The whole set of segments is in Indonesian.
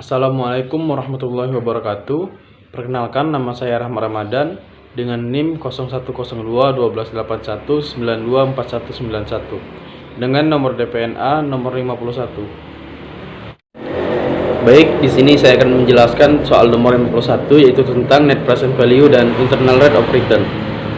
Assalamualaikum warahmatullahi wabarakatuh. Perkenalkan, nama saya Rahmat Ramadan dengan NIM 0102 1281 924191 dengan nomor DPNA nomor 51. Baik, di sini saya akan menjelaskan soal nomor 51, yaitu tentang net present value dan internal rate of return.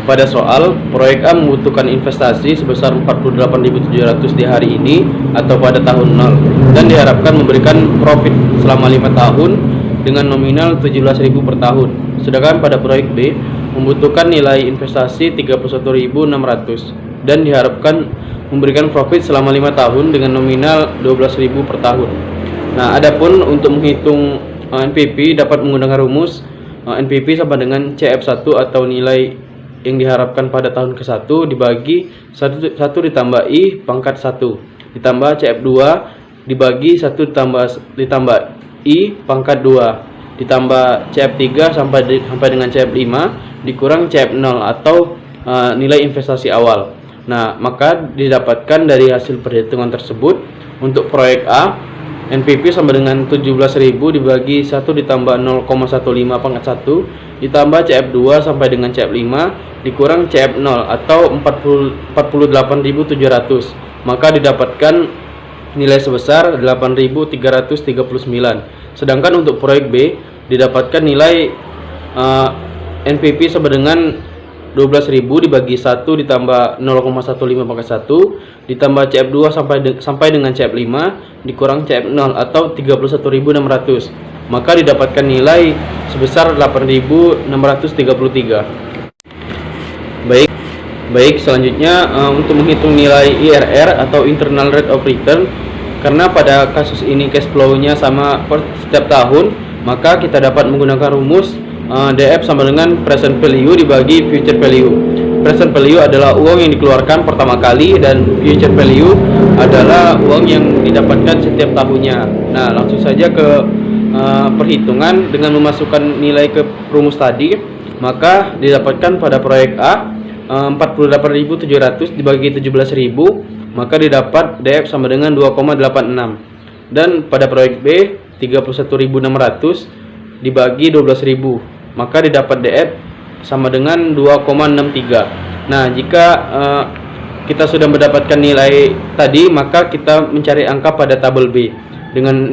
Pada soal, proyek A membutuhkan investasi sebesar 48.700 di hari ini atau pada tahun 0 dan diharapkan memberikan profit selama 5 tahun dengan nominal 17.000 per tahun. Sedangkan pada proyek B membutuhkan nilai investasi 31.600 dan diharapkan memberikan profit selama 5 tahun dengan nominal 12.000 per tahun. Nah, adapun untuk menghitung NPV dapat menggunakan rumus NPV sama dengan CF1 atau nilai yang diharapkan pada tahun ke-1 dibagi 1 ditambah I pangkat 1 ditambah CF2 dibagi 1 ditambah I pangkat 2 ditambah CF3 sampai dengan CF5 dikurang CF0 atau nilai investasi awal. Nah, maka didapatkan dari hasil perhitungan tersebut untuk proyek A NPV sama dengan 17.000 dibagi 1 ditambah 0,15 pangkat 1 ditambah CF2 sampai dengan CF5 dikurang CF0 atau 48.700, maka didapatkan nilai sebesar 8.339. Sedangkan untuk proyek B didapatkan nilai NPV sama dengan 12.000 dibagi 1 ditambah 0,15 pangkat 1 ditambah CF2 sampai dengan CF5 dikurang CF0 atau 31.600, maka didapatkan nilai sebesar 8.633. Baik, selanjutnya untuk menghitung nilai IRR atau internal rate of return, karena pada kasus ini cash flow-nya sama per setiap tahun, maka kita dapat menggunakan rumus DF sama dengan present value dibagi future value. Present value adalah uang yang dikeluarkan pertama kali dan future value adalah uang yang didapatkan setiap tahunnya. Nah, langsung saja ke perhitungan dengan memasukkan nilai ke rumus tadi, maka didapatkan pada proyek A 48.700 dibagi 17.000, maka didapat DF sama dengan 2,86, dan pada proyek B 31.600 dibagi 12.000, maka didapat DF sama dengan 2,63. Nah, jika kita sudah mendapatkan nilai tadi, maka kita mencari angka pada tabel B dengan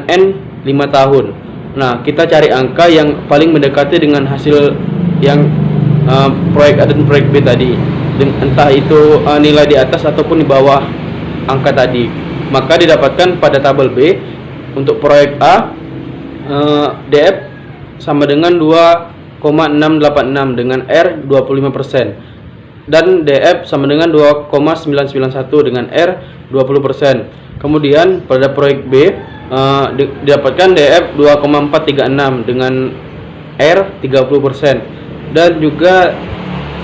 N 5 tahun. Nah, kita cari angka yang paling mendekati dengan hasil yang proyek A dan proyek B tadi, entah itu nilai di atas ataupun di bawah angka tadi. Maka didapatkan pada tabel B untuk proyek A DF sama dengan 2,686 dengan R 25% dan DF sama dengan 2,991 dengan R 20%. Kemudian pada proyek B didapatkan DF 2,436 dengan R 30% dan juga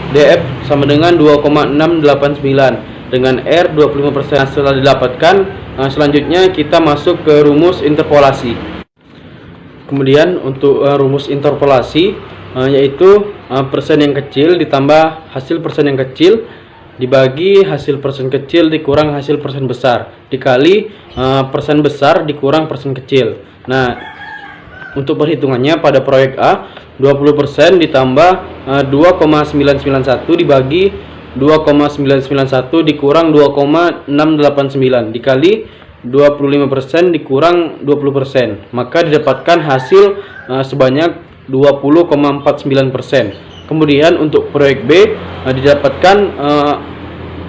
DF sama dengan 2,689 dengan R 25%. Setelah didapatkan, selanjutnya kita masuk ke rumus interpolasi. Kemudian untuk rumus interpolasi yaitu persen yang kecil ditambah hasil persen yang kecil dibagi hasil persen kecil dikurang hasil persen besar dikali persen besar dikurang persen kecil. Nah, untuk perhitungannya pada proyek A 20% ditambah 2,991 dibagi 2,991 dikurang 2,689 dikali 25% dikurang 20%, maka didapatkan hasil sebanyak 20,49%. Kemudian untuk proyek B didapatkan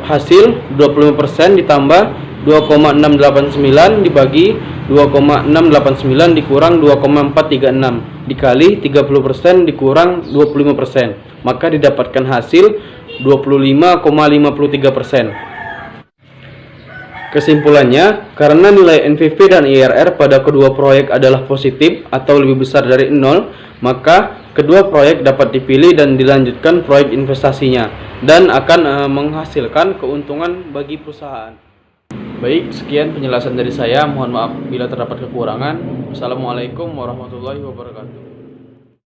hasil 25% ditambah 2,689 dibagi 2,689 dikurang 2,436 dikali 30% dikurang 25%, maka didapatkan hasil 25,53%. Kesimpulannya, karena nilai NPV dan IRR pada kedua proyek adalah positif atau lebih besar dari 0, maka kedua proyek dapat dipilih dan dilanjutkan proyek investasinya dan akan menghasilkan keuntungan bagi perusahaan. Baik, sekian penjelasan dari saya. Mohon maaf bila terdapat kekurangan. Wassalamualaikum warahmatullahi wabarakatuh.